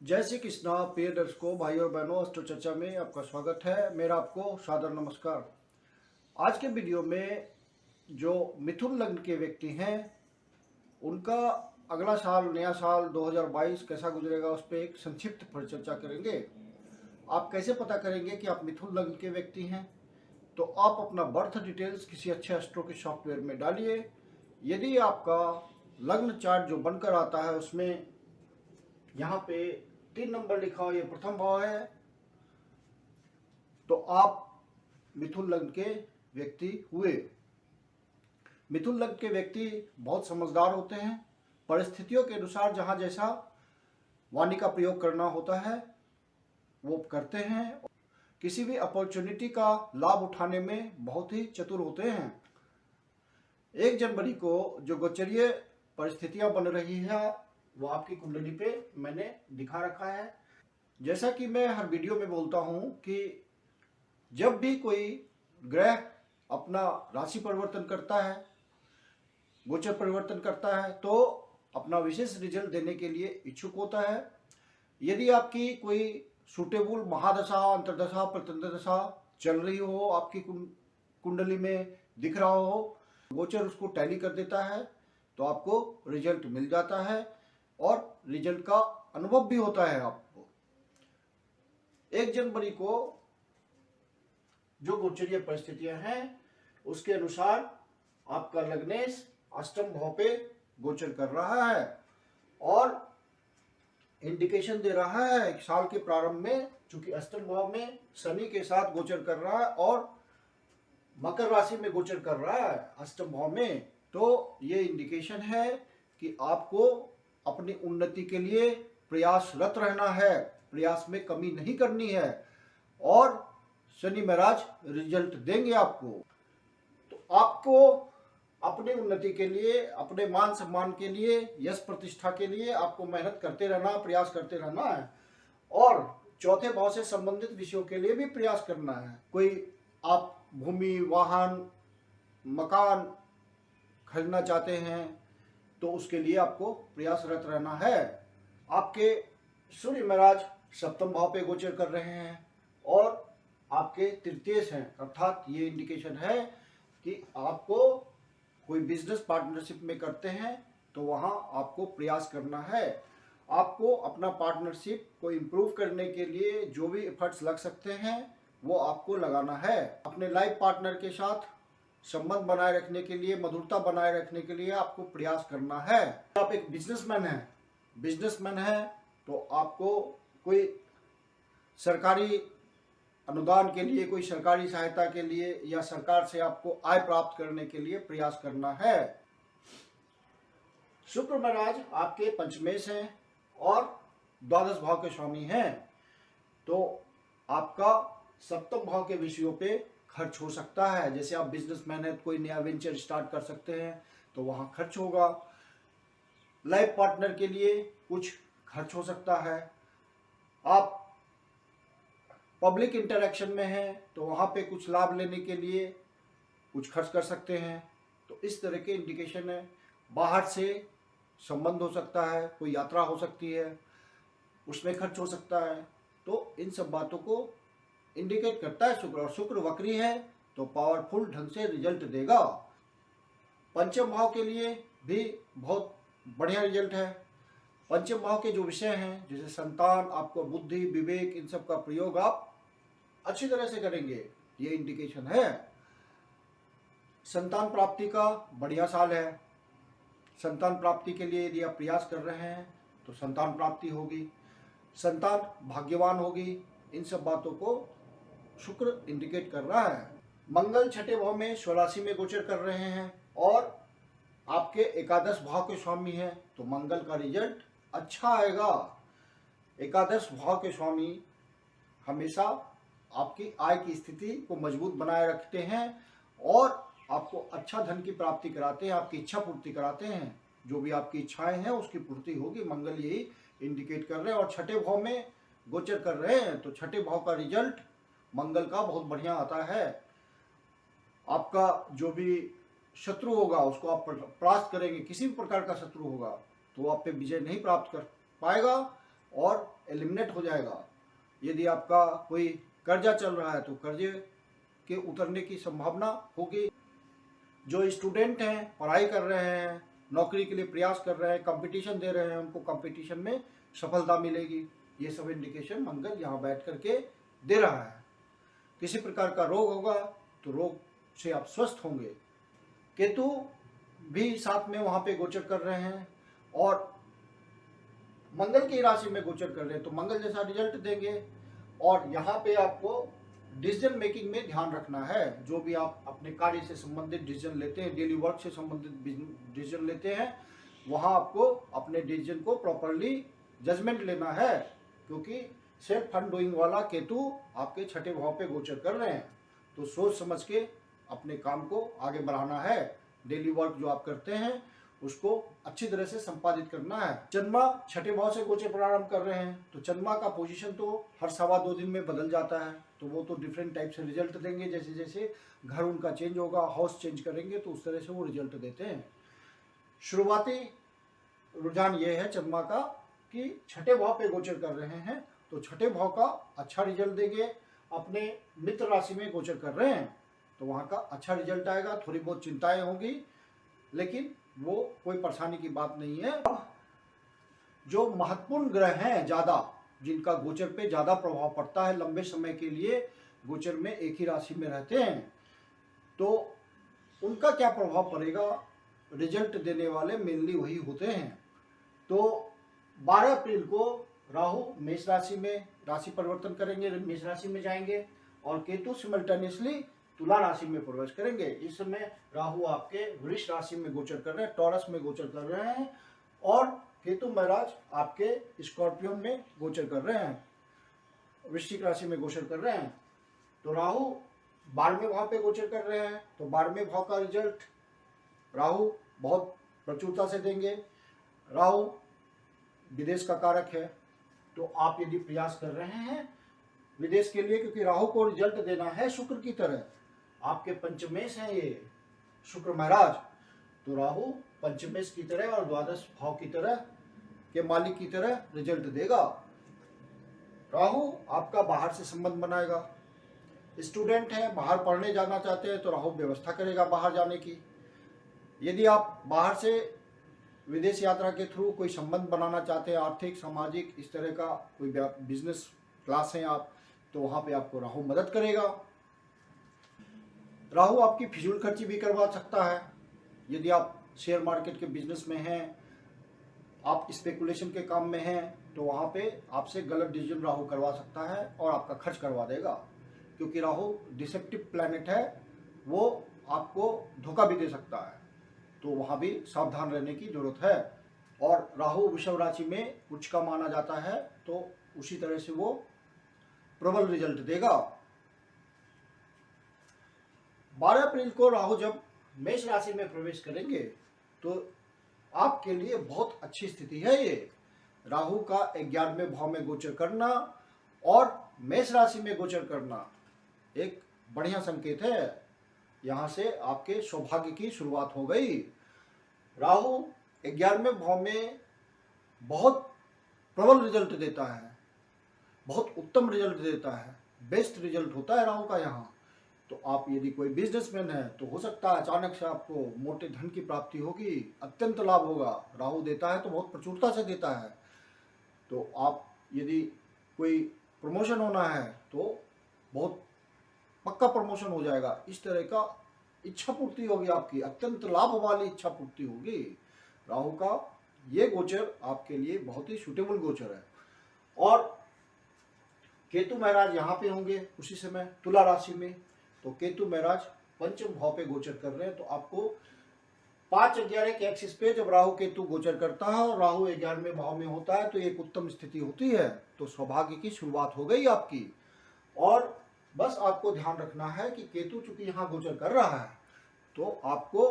जय श्री कृष्णा प्रिय दर्शकों, भाई और बहनों, अस्ट्रो चर्चा में आपका स्वागत है। मेरा आपको सादर नमस्कार। आज के वीडियो में जो मिथुन लग्न के व्यक्ति हैं उनका अगला साल, नया साल 2022 कैसा गुजरेगा, उस पर एक संक्षिप्त परिचर्चा करेंगे। आप कैसे पता करेंगे कि आप मिथुन लग्न के व्यक्ति हैं? तो आप अपना बर्थ डिटेल्स किसी अच्छे एस्ट्रो के सॉफ्टवेयर में डालिए। यदि आपका लग्न चार्ट जो बनकर आता है उसमें यहाँ पे 3 नंबर लिखा हो, ये प्रथम भाव है, तो आप मिथुन लग्न के व्यक्ति हुए। मिथुन लग्न के व्यक्ति बहुत समझदार होते हैं। परिस्थितियों के अनुसार जहां जैसा वाणी का प्रयोग करना होता है वो करते हैं। किसी भी अपॉर्चुनिटी का लाभ उठाने में बहुत ही चतुर होते हैं। 1 जनवरी को जो गोचरीय परिस्थितियां बन रही है वो आपकी कुंडली पे मैंने दिखा रखा है। जैसा कि मैं हर वीडियो में बोलता हूं कि जब भी कोई ग्रह अपना राशि परिवर्तन करता है, गोचर परिवर्तन करता है, तो अपना विशेष रिजल्ट देने के लिए इच्छुक होता है। यदि आपकी कोई सूटेबल महादशा, अंतरदशा, प्रत्यंतदशा चल रही हो, आपकी कुंडली में दिख रहा हो, गोचर उसको टैली कर देता है, तो आपको रिजल्ट मिल जाता है और रिजल्ट का अनुभव भी होता है आपको। 1 जनवरी को जो गोचरीय परिस्थितियां हैं उसके अनुसार आपका लग्नेश अष्टम भाव पे गोचर कर रहा है और इंडिकेशन दे रहा है कि साल के प्रारंभ में, चूंकि अष्टम भाव में शनि के साथ गोचर कर रहा है और मकर राशि में गोचर कर रहा है अष्टम भाव में, तो ये इंडिकेशन है कि आपको अपनी उन्नति के लिए प्रयासरत रहना है, प्रयास में कमी नहीं करनी है और शनि महाराज रिजल्ट देंगे आपको। तो आपको अपनी उन्नति के लिए, अपने मान सम्मान के लिए, यश प्रतिष्ठा के लिए आपको मेहनत करते रहना, प्रयास करते रहना है और चौथे भाव से संबंधित विषयों के लिए भी प्रयास करना है। कोई आप भूमि, वाहन, मकान खरीदना चाहते हैं तो उसके लिए आपको प्रयासरत रहना है। आपके सूर्य महाराज सप्तम भाव पे गोचर कर रहे हैं और आपके तृतीयेश हैं, अर्थात ये इंडिकेशन है कि आपको कोई बिजनेस पार्टनरशिप में करते हैं तो वहां आपको प्रयास करना है। आपको अपना पार्टनरशिप को इम्प्रूव करने के लिए जो भी एफर्ट्स लग सकते हैं वो आपको लगाना है। अपने लाइफ पार्टनर के साथ संबंध बनाए रखने के लिए, मधुरता बनाए रखने के लिए आपको प्रयास करना है। आप एक बिजनेसमैन है तो आपको कोई सरकारी अनुदान के लिए, कोई सरकारी सहायता के लिए या सरकार से आपको आय प्राप्त करने के लिए प्रयास करना है। शुक्र महाराज आपके पंचमेश हैं और द्वादश भाव के स्वामी हैं, तो आपका सप्तम भाव के विषयों पे खर्च हो सकता है। जैसे आप बिजनेसमैन हैं, कोई नया वेंचर स्टार्ट कर सकते हैं तो वहां खर्च होगा। लाइफ पार्टनर के लिए कुछ खर्च हो सकता है। आप पब्लिक इंटरेक्शन में हैं तो वहाँ पे कुछ लाभ लेने के लिए कुछ खर्च कर सकते हैं। तो इस तरह के इंडिकेशन है। बाहर से संबंध हो सकता है, कोई यात्रा हो सकती है, उसमें खर्च हो सकता है। तो इन सब बातों को इंडिकेट करता है शुक्र, और शुक्र वक्री है तो पावरफुल ढंग से रिजल्ट देगा। पंचम भाव के लिए भी बहुत बढ़िया रिजल्ट है। पंचम भाव के जो विषय हैं जैसे संतान, आपको बुद्धि, विवेक, इन सब का प्रयोग आप अच्छी तरह से करेंगे, ये इंडिकेशन है। संतान प्राप्ति का बढ़िया साल है। संतान प्राप्ति के लिए यदि आप प्रयास कर रहे हैं तो संतान प्राप्ति होगी, संतान भाग्यवान होगी। इन सब बातों को शुक्र इंडिकेट कर रहा है। मंगल छठे भाव में स्वराशि में गोचर कर रहे हैं और आपके एकादश भाव के स्वामी हैं, तो मंगल का रिजल्ट अच्छा आएगा। एकादश भाव के स्वामी हमेशा आपकी आय की स्थिति को मजबूत बनाए रखते हैं और आपको अच्छा धन की प्राप्ति कराते हैं, आपकी इच्छा पूर्ति कराते हैं। जो भी आपकी इच्छाएं हैं उसकी पूर्ति होगी, मंगल यही इंडिकेट कर रहे हैं। और छठे भाव में गोचर कर रहे हैं तो छठे भाव का रिजल्ट मंगल का बहुत बढ़िया आता है। आपका जो भी शत्रु होगा उसको आप परास्त करेंगे। किसी भी प्रकार का शत्रु होगा तो आप पे विजय नहीं प्राप्त कर पाएगा। और एलिमिनेट हो जाएगा। यदि आपका कोई कर्जा चल रहा है तो कर्जे के उतरने की संभावना होगी। जो स्टूडेंट हैं, पढ़ाई कर रहे हैं, नौकरी के लिए प्रयास कर रहे हैं, कंपटीशन दे रहे हैं, उनको कंपटीशन में सफलता मिलेगी। ये सब इंडिकेशन मंगल यहाँ बैठ करके दे रहा है। किसी प्रकार का रोग होगा तो रोग से आप स्वस्थ होंगे। केतु भी साथ में वहाँ पे गोचर कर रहे हैं और मंगल की राशि में गोचर कर रहे हैं, तो मंगल जैसा रिजल्ट देंगे। और यहाँ पे आपको डिसीजन मेकिंग में ध्यान रखना है। जो भी आप अपने कार्य से संबंधित डिसीजन लेते हैं, डेली वर्क से संबंधित डिसीजन लेते हैं, वहाँ आपको अपने डिसीजन को प्रॉपरली जजमेंट लेना है, क्योंकि सेल्फ अनडूइंग वाला केतु आपके छठे भाव पे गोचर कर रहे हैं। तो सोच समझ के अपने काम को आगे बढ़ाना है। डेली वर्क जो आप करते हैं उसको अच्छी तरह से संपादित करना है। चंद्रमा छठे भाव से गोचर प्रारंभ कर रहे हैं, तो चंद्रमा का पोजीशन तो हर 2.25 दिन में बदल जाता है, तो वो तो डिफरेंट टाइप से रिजल्ट देंगे। जैसे जैसे घर उनका चेंज होगा, हाउस चेंज करेंगे, तो उस तरह से वो रिजल्ट देते हैं। शुरुआती रुझान ये है चंद्रमा का कि छठे भाव पे गोचर कर रहे हैं, तो छठे भाव का अच्छा रिजल्ट देंगे। अपने मित्र राशि में गोचर कर रहे हैं तो वहाँ का अच्छा रिजल्ट आएगा। थोड़ी बहुत चिंताएं होंगी, लेकिन वो कोई परेशानी की बात नहीं है। जो महत्वपूर्ण ग्रह हैं ज़्यादा, जिनका गोचर पे ज़्यादा प्रभाव पड़ता है, लंबे समय के लिए गोचर में एक ही राशि में रहते हैं, तो उनका क्या प्रभाव पड़ेगा, रिजल्ट देने वाले मेनली वही होते हैं। तो 12 अप्रैल को राहु मेष राशि में राशि परिवर्तन करेंगे, मेष राशि में जाएंगे, और केतु सिमल्टेनियसली तुला राशि में प्रवेश करेंगे। इस समय राहु आपके वृष राशि में गोचर कर रहे हैं, टॉरस में गोचर कर रहे हैं, और केतु महाराज आपके स्कॉर्पियो में गोचर कर रहे हैं, वृश्चिक राशि में गोचर कर रहे हैं। तो राहु 12वें भाव पे गोचर कर रहे हैं, तो 12वें भाव का रिजल्ट राहु बहुत प्रचुरता से देंगे। राहु विदेश का कारक है, तो आप यदि प्रयास कर रहे हैं विदेश के लिए, क्योंकि राहु को रिजल्ट देना है शुक्र की तरह, आपके पंचमेश हैं ये शुक्र महाराज, तो राहु पंचमेश की तरह और द्वादश भाव की तरह के मालिक की तरह रिजल्ट देगा। राहु आपका बाहर से संबंध बनाएगा। स्टूडेंट हैं, बाहर पढ़ने जाना चाहते हैं, तो राहु व्यवस्था करेगा बाहर जाने की। यदि आप बाहर से विदेश यात्रा के थ्रू कोई संबंध बनाना चाहते हैं, आर्थिक सामाजिक इस तरह का कोई बिजनेस क्लास हैं आप, तो वहाँ पे आपको राहु मदद करेगा। राहु आपकी फिजूल खर्ची भी करवा सकता है। यदि आप शेयर मार्केट के बिजनेस में हैं, आप स्पेकुलेशन के काम में हैं, तो वहाँ पे आपसे गलत डिसीजन राहु करवा सकता है और आपका खर्च करवा देगा, क्योंकि राहु डिसेप्टिव प्लैनेट है, वो आपको धोखा भी दे सकता है, तो वहाँ भी सावधान रहने की जरूरत है। और राहु वृषभ राशि में उच्च का माना जाता है, तो उसी तरह से वो प्रबल रिजल्ट देगा। 12 अप्रैल को राहु जब मेष राशि में प्रवेश करेंगे, तो आपके लिए बहुत अच्छी स्थिति है ये। राहु का 11वें भाव में गोचर करना और मेष राशि में गोचर करना एक बढ़िया संकेत है। यहाँ से आपके सौभाग्य की शुरुआत हो गई। राहु 11वें भाव में बहुत प्रबल रिजल्ट देता है, बहुत उत्तम रिजल्ट देता है, बेस्ट रिजल्ट होता है राहु का यहाँ। तो आप यदि कोई बिजनेसमैन है, तो हो सकता है अचानक से आपको मोटे धन की प्राप्ति होगी, अत्यंत लाभ होगा। राहु देता है तो बहुत प्रचुरता से देता है। तो आप यदि कोई प्रमोशन होना है तो बहुत पक्का प्रमोशन हो जाएगा। इस तरह का इच्छा पूर्ति होगी आपकी, अत्यंत लाभ वाली इच्छा पूर्ति होगी। राहु का ये गोचर आपके लिए बहुत ही सुटेबल गोचर है। और केतु महाराज यहाँ पे होंगे उसी समय तुला राशि में, तो केतु महाराज पंचम भाव पे गोचर कर रहे हैं। तो आपको 5-11 के एक्सिस पे जब राहु केतु गोचर करता है और राहु 11वें भाव में होता है, तो एक उत्तम स्थिति होती है। तो सौभाग्य की शुरुआत हो गई आपकी। और बस आपको ध्यान रखना है कि केतु चूंकि यहाँ गोचर कर रहा है, तो आपको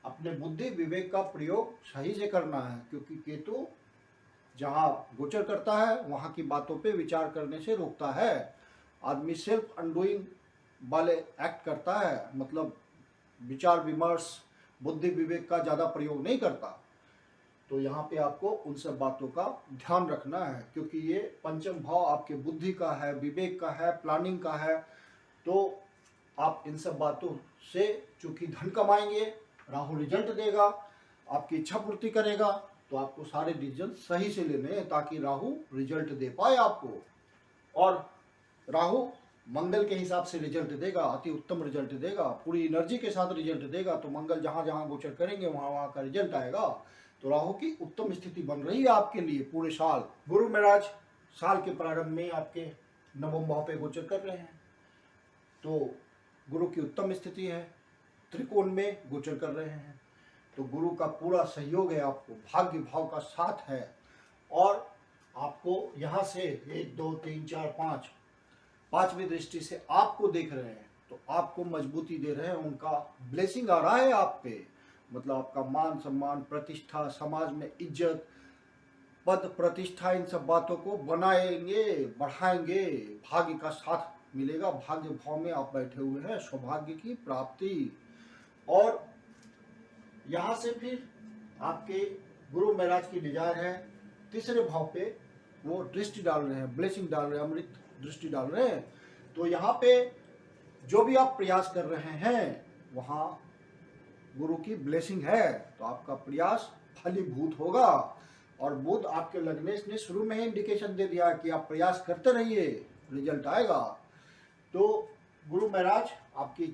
अपने बुद्धि विवेक का प्रयोग सही से करना है, क्योंकि केतु जहाँ गोचर करता है वहाँ की बातों पे विचार करने से रोकता है। आदमी सेल्फ अनडूइंग वाले एक्ट करता है, मतलब विचार विमर्श बुद्धि विवेक का ज़्यादा प्रयोग नहीं करता। तो यहाँ पे आपको उन सब बातों का ध्यान रखना है, क्योंकि ये पंचम भाव आपके बुद्धि का है, विवेक का है, प्लानिंग का है। तो आप इन सब बातों से चूंकि धन कमाएंगे, राहु रिजल्ट देगा, आपकी इच्छा पूर्ति करेगा, तो आपको सारे डिसीजन सही से लेने हैं ताकि राहु रिजल्ट दे पाए आपको। और राहु मंगल के हिसाब से रिजल्ट देगा, अति उत्तम रिजल्ट देगा, पूरी एनर्जी के साथ रिजल्ट देगा। तो मंगल जहां जहां गोचर करेंगे वहां वहां का रिजल्ट आएगा। तो राहु की उत्तम स्थिति बन रही है आपके लिए पूरे साल। गुरु महाराज साल के प्रारंभ में आपके नवम भाव पे गोचर कर रहे हैं, तो गुरु की उत्तम स्थिति है, त्रिकोण में गोचर कर रहे हैं। तो गुरु का पूरा सहयोग है, आपको भाग्य भाव का साथ है। और आपको यहाँ से 1 2 3 4 5 पांचवी दृष्टि से आपको देख रहे हैं, तो आपको मजबूती दे रहे हैं, उनका ब्लेसिंग आ रहा है आप पे। मतलब आपका मान सम्मान, प्रतिष्ठा, समाज में इज्जत, पद प्रतिष्ठा, इन सब बातों को बनाएंगे, बढ़ाएंगे। भाग्य का साथ मिलेगा, भाग्य भाव में आप बैठे हुए हैं, सौभाग्य की प्राप्ति। और यहाँ से फिर आपके गुरु महाराज की डिजायर है, तीसरे भाव पे वो दृष्टि डाल रहे हैं, ब्लेसिंग डाल रहे हैं, अमृत दृष्टि डाल रहे हैं। तो यहाँ पे जो भी आप प्रयास कर रहे हैं वहाँ गुरु की ब्लेसिंग है, तो आपका प्रयास फलीभूत होगा। और बुध आपके लगने ने शुरू में ही इंडिकेशन दे दिया कि आप प्रयास करते रहिए, रिजल्ट आएगा। तो गुरु महाराज आपकी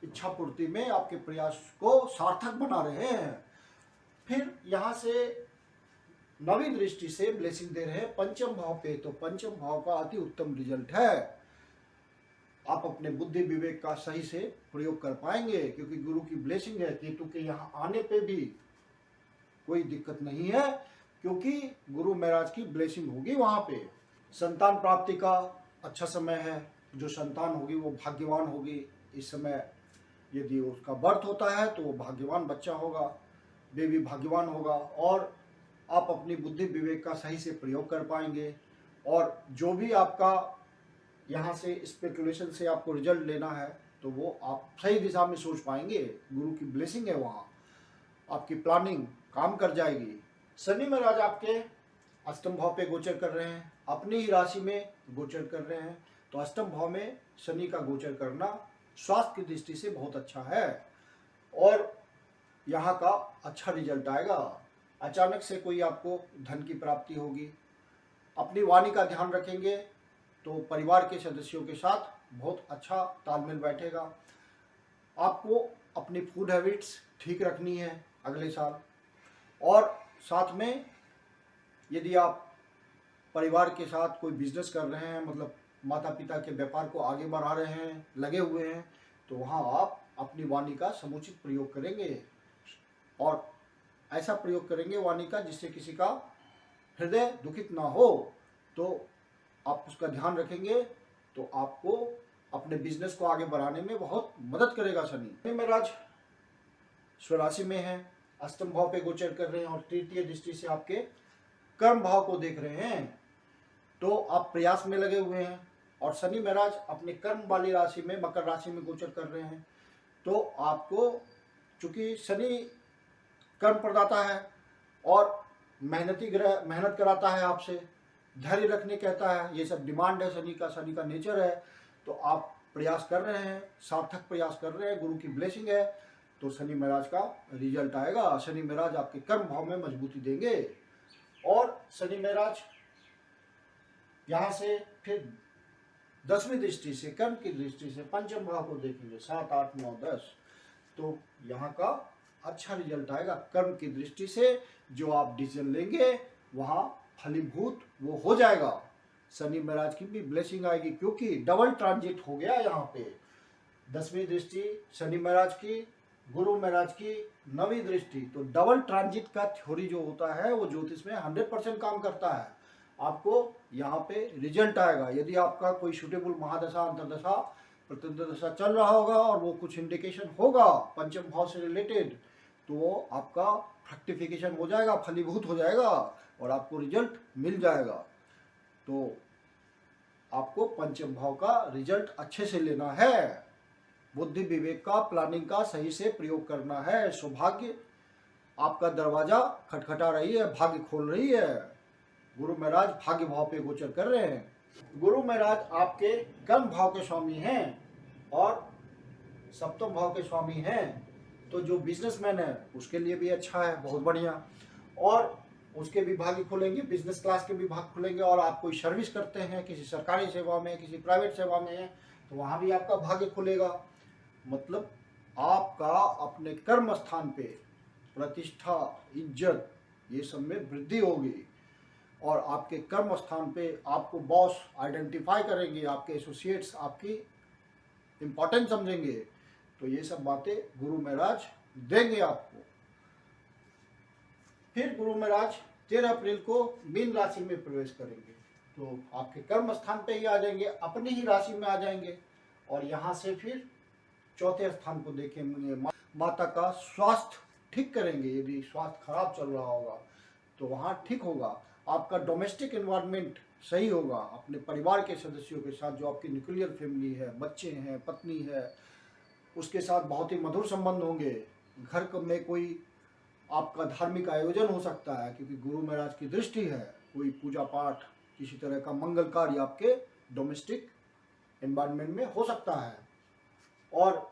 इच्छा पूर्ति में आपके प्रयास को सार्थक बना रहे हैं। फिर यहाँ से नवी दृष्टि से ब्लेसिंग दे रहे हैं पंचम भाव पे। तो पंचम भाव का अति उत्तम रिजल्ट है, आप अपने बुद्धि विवेक का सही से प्रयोग कर पाएंगे, क्योंकि गुरु की ब्लेसिंग है। केतु के यहाँ आने पे भी कोई दिक्कत नहीं है, क्योंकि गुरु महाराज की ब्लेसिंग होगी वहां पे। संतान प्राप्ति का अच्छा समय है, जो संतान होगी वो भाग्यवान होगी। इस समय यदि उसका बर्थ होता है तो वो भाग्यवान बच्चा होगा, बेबी भाग्यवान होगा। और आप अपनी बुद्धि विवेक का सही से प्रयोग कर पाएंगे। और जो भी आपका यहाँ से स्पेकुलेशन से आपको रिजल्ट लेना है, तो वो आप सही दिशा में सोच पाएंगे। गुरु की ब्लेसिंग है, वहाँ आपकी प्लानिंग काम कर जाएगी। शनि महाराज आपके अष्टम भाव पे गोचर कर रहे हैं, अपनी ही राशि में गोचर कर रहे हैं। तो अष्टम भाव में शनि का गोचर करना स्वास्थ्य की दृष्टि से बहुत अच्छा है, और यहाँ का अच्छा रिजल्ट आएगा। अचानक से कोई आपको धन की प्राप्ति होगी। अपनी वाणी का ध्यान रखेंगे तो परिवार के सदस्यों के साथ बहुत अच्छा तालमेल बैठेगा। आपको अपनी फूड हैबिट्स ठीक रखनी है अगले साल। और साथ में यदि आप परिवार के साथ कोई बिजनेस कर रहे हैं, मतलब माता पिता के व्यापार को आगे बढ़ा रहे हैं, लगे हुए हैं, तो वहाँ आप अपनी वाणी का समुचित प्रयोग करेंगे, और ऐसा प्रयोग करेंगे वाणी का जिससे किसी का हृदय दुखित ना हो। तो आप उसका ध्यान रखेंगे तो आपको अपने बिजनेस को आगे बढ़ाने में बहुत मदद करेगा। शनि महाराज स्वराशि में है, अष्टम भाव पे गोचर कर रहे हैं, और तृतीय दृष्टि से आपके कर्म भाव को देख रहे हैं। तो आप प्रयास में लगे हुए हैं, और शनि महाराज अपने कर्म वाली राशि में, मकर राशि में गोचर कर रहे हैं। तो आपको, चूंकि शनि कर्म प्रदाता है और मेहनती ग्रह, मेहनत कराता है आपसे, धैर्य रखने कहता है, ये सब डिमांड है शनि का नेचर है। तो आप प्रयास कर रहे हैं, सार्थक प्रयास कर रहे हैं, गुरु की ब्लेसिंग है, तो शनि महाराज का रिजल्ट आएगा। शनि महाराज आपके कर्म भाव में मजबूती देंगे। और शनि महाराज यहाँ से फिर 10वीं दृष्टि से, कर्म की दृष्टि से पंचम भाव को देखेंगे, 7 8 9 10। तो यहाँ का अच्छा रिजल्ट आएगा। कर्म की दृष्टि से जो आप डिसीजन लेंगे वहाँ फलीभूत वो हो जाएगा। शनि महाराज की भी ब्लेसिंग आएगी, क्योंकि डबल ट्रांजिट हो गया यहाँ पे। 10वीं दृष्टि शनि महाराज की, गुरु महाराज की 9वीं दृष्टि। तो डबल ट्रांजिट का थ्योरी जो होता है वो ज्योतिष में 100% काम करता है। आपको यहाँ पे रिजल्ट आएगा। यदि आपका कोई सुटेबल महादशा, अंतरदशा, प्रतिदशा चल रहा होगा और वो कुछ इंडिकेशन होगा पंचम भाव से रिलेटेड, तो वो आपका फ्रक्टिफिकेशन हो जाएगा, फलीभूत हो जाएगा, और आपको रिजल्ट मिल जाएगा। तो आपको पंचम भाव का रिजल्ट अच्छे से लेना है, बुद्धि विवेक का, प्लानिंग का सही से प्रयोग करना है। सौभाग्य आपका दरवाजा खटखटा रही है, भाग्य खोल रही है। गुरु महाराज भाग्य भाव पे गोचर कर रहे हैं। गुरु महाराज आपके कर्म भाव के स्वामी हैं और सप्तम भाव के स्वामी हैं, तो जो बिजनेसमैन है उसके लिए भी अच्छा है, बहुत बढ़िया। और उसके भी भाग्य खुलेंगे, बिजनेस क्लास के भी भाग खुलेंगे। और आप कोई सर्विस करते हैं, किसी सरकारी सेवा में, किसी प्राइवेट सेवा में हैं, तो वहाँ भी आपका भाग्य खुलेगा। मतलब आपका अपने कर्म स्थान पे प्रतिष्ठा, इज्जत, ये सब में वृद्धि होगी। और आपके कर्म स्थान पे आपको बॉस आइडेंटिफाई करेंगे, आपके एसोसिएट्स आपकी इम्पोर्टेंस समझेंगे। तो ये सब बातें गुरु महाराज देंगे आपको। फिर गुरु महाराज 13 अप्रैल को मीन राशि में प्रवेश करेंगे, तो आपके कर्म स्थान पे ही आ जाएंगे, अपनी ही राशि में आ जाएंगे। और यहाँ से फिर चौथे स्थान को देखेंगे, माता का स्वास्थ्य ठीक करेंगे। यदि स्वास्थ्य खराब चल रहा होगा तो वहाँ ठीक होगा। आपका डोमेस्टिक एनवायरनमेंट सही होगा, अपने परिवार के सदस्यों के साथ, जो आपकी न्यूक्लियर फैमिली है, बच्चे हैं, पत्नी है, उसके साथ बहुत ही मधुर संबंध होंगे। घर में कोई आपका धार्मिक आयोजन हो सकता है, क्योंकि गुरु महाराज की दृष्टि है। कोई पूजा पाठ, किसी तरह का मंगल कार्य आपके डोमेस्टिक एनवायरनमेंट में हो सकता है। और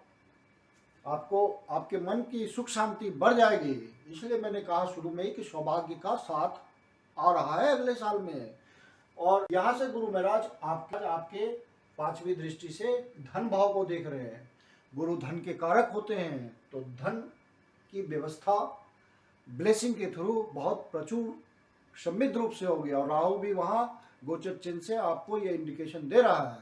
आपको आपके मन की सुख शांति बढ़ जाएगी। इसलिए मैंने कहा शुरू में ही कि सौभाग्य का साथ आ रहा है अगले साल में। और यहाँ से गुरु महाराज आपके पांचवी दृष्टि से धन भाव को देख रहे हैं। गुरु धन के कारक होते हैं, तो धन की व्यवस्था ब्लेसिंग के थ्रू बहुत प्रचुर समृद्ध रूप से होगी। और राहु भी वहाँ गोचर चिन्ह से आपको ये इंडिकेशन दे रहा है।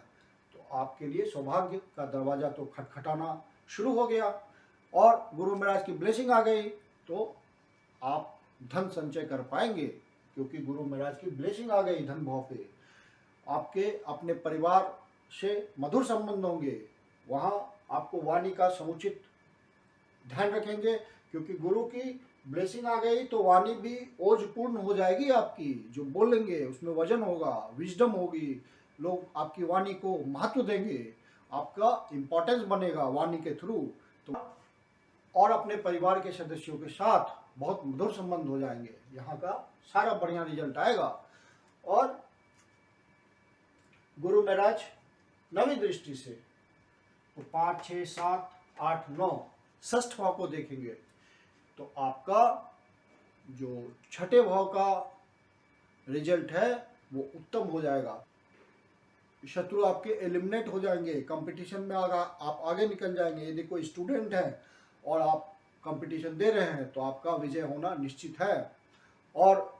तो आपके लिए सौभाग्य का दरवाजा तो खटखटाना शुरू हो गया। और गुरु महाराज की ब्लेसिंग आ गई तो आप धन संचय कर पाएंगे, क्योंकि गुरु महाराज की ब्लेसिंग आ गई धन भाव पे। आपके अपने परिवार से मधुर संबंध होंगे। वहाँ आपको वाणी का समुचित ध्यान रखेंगे, क्योंकि गुरु की ब्लेसिंग आ गई तो वाणी भी ओजपूर्ण हो जाएगी आपकी। जो बोलेंगे उसमें वजन होगा, विजडम होगी, लोग आपकी वाणी को महत्व देंगे, आपका इम्पोर्टेंस बनेगा वाणी के थ्रू। तो और अपने परिवार के सदस्यों के साथ बहुत मधुर संबंध हो जाएंगे। यहाँ का सारा बढ़िया रिजल्ट आएगा। और गुरु महाराज नवी दृष्टि से तो 5, 6, 7, 8, 9 षष्ठ भाव को देखेंगे, तो आपका जो छठे भाव का रिजल्ट है वो उत्तम हो जाएगा। शत्रु आपके एलिमिनेट हो जाएंगे, कंपटीशन में आप आगे निकल जाएंगे। यदि कोई स्टूडेंट है और आप कंपटीशन दे रहे हैं तो आपका विजय होना निश्चित है। और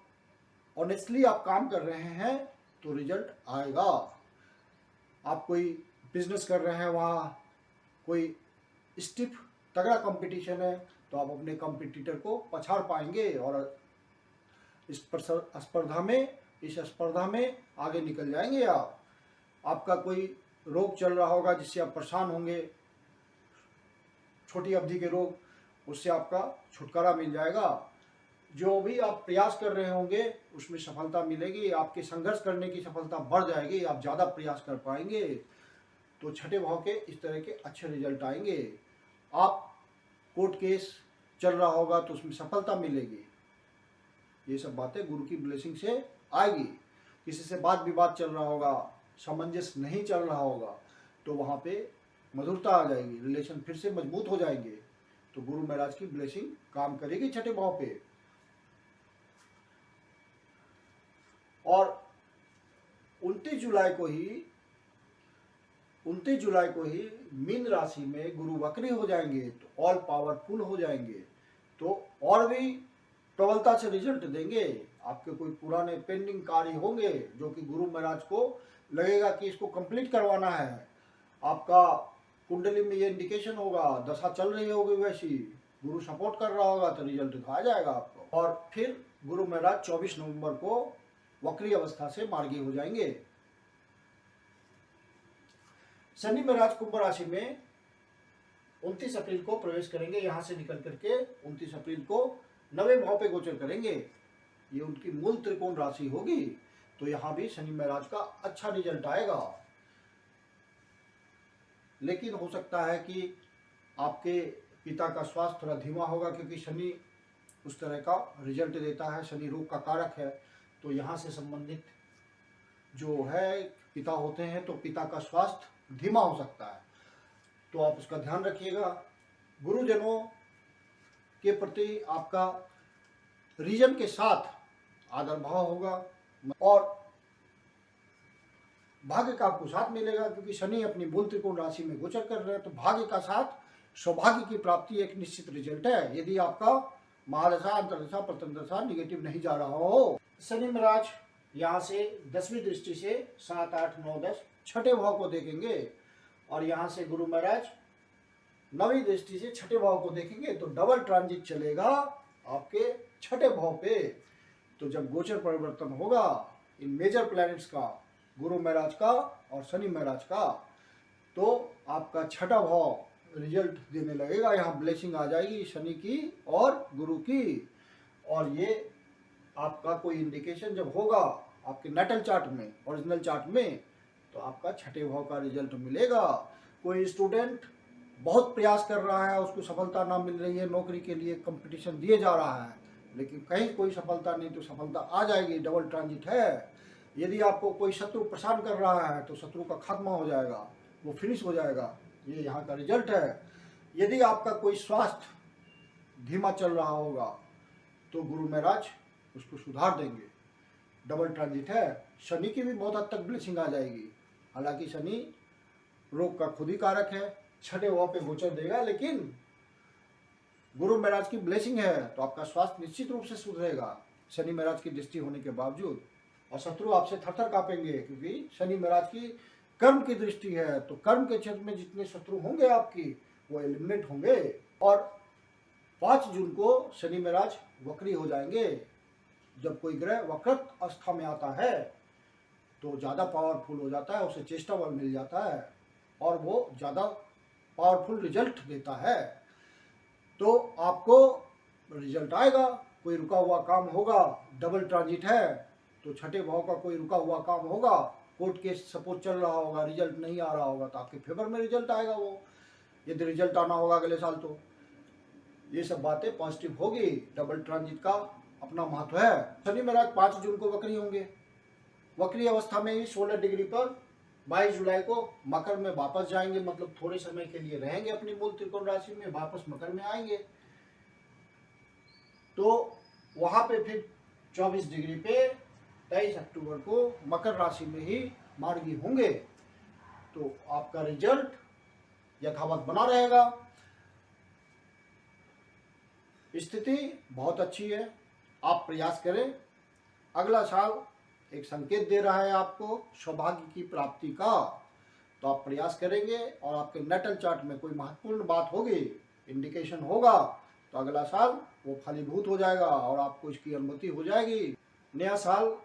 ऑनेस्टली आप काम कर रहे हैं तो रिजल्ट आएगा। आप कोई बिजनेस कर रहे हैं, वहाँ कोई स्टिफ तगड़ा कंपटीशन है, तो आप अपने कंपटीटर को पछाड़ पाएंगे और इस स्पर्धा में आगे निकल जाएंगे आप। आपका कोई रोग चल रहा होगा जिससे आप परेशान होंगे, छोटी अवधि के रोग, उससे आपका छुटकारा मिल जाएगा। जो भी आप प्रयास कर रहे होंगे उसमें सफलता मिलेगी। आपके संघर्ष करने की सफलता बढ़ जाएगी, आप ज़्यादा प्रयास कर पाएंगे। तो छठे भाव के इस तरह के अच्छे रिजल्ट आएंगे। आप कोर्ट केस चल रहा होगा तो उसमें सफलता मिलेगी। ये सब बातें गुरु की ब्लेसिंग से आएगी। किसी से बात विवाद चल रहा होगा, सामंजस्य नहीं चल रहा होगा, तो वहाँ पे मधुरता आ जाएगी, रिलेशन फिर से मजबूत हो जाएंगे। तो गुरु महाराज की ब्लेसिंग काम करेगी छठे भाव पे। और 29 जुलाई को ही मीन राशि में गुरु वक्री हो जाएंगे, तो ऑल पावरफुल हो जाएंगे, तो और भी प्रबलता से रिजल्ट देंगे। आपके कोई पुराने पेंडिंग कार्य होंगे जो कि गुरु महाराज को लगेगा कि इसको कंप्लीट करवाना है। आपका कुंडली में ये इंडिकेशन होगा, दशा चल रही होगी वैसी, गुरु सपोर्ट कर रहा होगा, तो रिजल्ट आ जाएगा आपको। और फिर गुरु महाराज 24 नवंबर को वक्री अवस्था से मार्गी हो जाएंगे। शनि महाराज कुंभ राशि में 29 अप्रैल को प्रवेश करेंगे। यहाँ से निकल करके 29 अप्रैल को 9वें भाव पे गोचर करेंगे। ये उनकी मूल त्रिकोण राशि होगी, तो यहाँ भी शनि महाराज का अच्छा रिजल्ट आएगा। लेकिन हो सकता है कि आपके पिता का स्वास्थ्य थोड़ा धीमा होगा, क्योंकि शनि उस तरह का रिजल्ट देता है। शनि रोग का कारक है, तो यहाँ से संबंधित जो है पिता होते हैं तो पिता का स्वास्थ्य धीमा हो सकता है, तो आप उसका ध्यान रखिएगा। गुरुजनों के प्रति आपका रीजन के साथ आदर भाव होगा और भाग्य का आपको साथ मिलेगा, क्योंकि शनि अपनी मूल त्रिकोण राशि में गोचर कर रहे हैं, तो भाग्य का साथ, सौभाग्य की प्राप्ति एक निश्चित रिजल्ट है, यदि आपका महादशा, अंतर्दशा, प्रथमदशा निगेटिव नहीं जा रहा हो। शनि महाराज यहाँ से 10वीं दृष्टि से 7, 8, 9, 10 छठे भाव को देखेंगे, और यहाँ से गुरु महाराज 9वीं दृष्टि से छठे भाव को देखेंगे, तो डबल ट्रांजिट चलेगा आपके छठे भाव पे। तो जब गोचर परिवर्तन होगा इन मेजर प्लैनेट्स का, गुरु महाराज का और शनि महाराज का, तो आपका छठा भाव रिजल्ट देने लगेगा। यहाँ ब्लेसिंग आ जाएगी शनि की और गुरु की, और ये आपका कोई इंडिकेशन जब होगा आपके नटल चार्ट में, ओरिजिनल चार्ट में, तो आपका छठे भाव का रिजल्ट मिलेगा। कोई स्टूडेंट बहुत प्रयास कर रहा है, उसको सफलता ना मिल रही है, नौकरी के लिए कंपटीशन दिए जा रहा है, लेकिन कहीं कोई सफलता नहीं, तो सफलता आ जाएगी, डबल ट्रांजिट है। यदि आपको कोई शत्रु परेशान कर रहा है तो शत्रु का खात्मा हो जाएगा, वो फिनिश हो जाएगा, ये यहाँ का रिजल्ट है। यदि आपका कोई स्वास्थ्य धीमा चल रहा होगा तो गुरु महाराज उसको सुधार देंगे, डबल ट्रांजिट है। शनि की भी बहुत हद तक ब्लेसिंग आ जाएगी, हालांकि शनि रोग का खुद ही कारक है, छठे भाव पे गोचर देगा, लेकिन गुरु महाराज की ब्लेसिंग है तो आपका स्वास्थ्य निश्चित रूप से सुधरेगा शनि महाराज की दृष्टि होने के बावजूद। और शत्रु आपसे थरथर कांपेंगे, क्योंकि शनि महाराज की कर्म की दृष्टि है, तो कर्म के क्षेत्र में जितने शत्रु होंगे आपकी, वो एलिमिनेट होंगे। और 5 जून को शनि महाराज वक्री हो जाएंगे। जब कोई ग्रह वक्रत अवस्था में आता है तो ज़्यादा पावरफुल हो जाता है, उसे चेष्टा बल मिल जाता है और वो ज़्यादा पावरफुल रिजल्ट देता है, तो आपको रिजल्ट आएगा। कोई रुका हुआ काम होगा, डबल ट्रांजिट है, तो छठे भाव का कोई रुका हुआ काम होगा, कोर्ट केस सपोज चल रहा होगा, रिजल्ट नहीं आ रहा होगा, तो आपके फेवर में रिजल्ट आएगा। वो यदि रिजल्ट आना होगा अगले साल, तो ये सब बातें पॉजिटिव होगी। डबल ट्रांजिट का अपना महत्व है। शनि महाराज 5 जून को वक्री होंगे, वक्री अवस्था में ही 16 डिग्री पर 22 जुलाई को मकर में वापस जाएंगे, मतलब थोड़े समय के लिए रहेंगे अपनी मूल त्रिकोण राशि में, वापस मकर में आएंगे, तो वहां पे फिर 24 डिग्री पे 23 अक्टूबर को मकर राशि में ही मार्गी होंगे, तो आपका रिजल्ट यथावत बना रहेगा। स्थिति बहुत अच्छी है, आप प्रयास करें। अगला साल एक संकेत दे रहा है आपको सौभाग्य की प्राप्ति का, तो आप प्रयास करेंगे और आपके नटल चार्ट में कोई महत्वपूर्ण बात होगी, इंडिकेशन होगा, तो अगला साल वो फलीभूत हो जाएगा और आपको इसकी अनुमति हो जाएगी। नया साल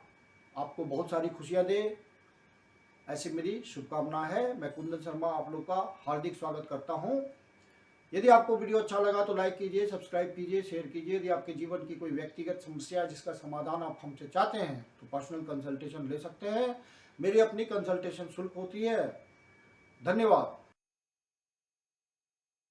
आपको बहुत सारी खुशियां दे, ऐसी मेरी शुभकामना है। मैं कुंदन शर्मा आप लोग का हार्दिक स्वागत करता हूं। यदि आपको वीडियो अच्छा लगा तो लाइक कीजिए, सब्सक्राइब कीजिए, शेयर कीजिए। यदि आपके जीवन की कोई व्यक्तिगत समस्या जिसका समाधान आप हमसे चाहते हैं तो पर्सनल कंसल्टेशन ले सकते हैं। मेरी अपनी कंसल्टेशन शुल्क होती है। धन्यवाद।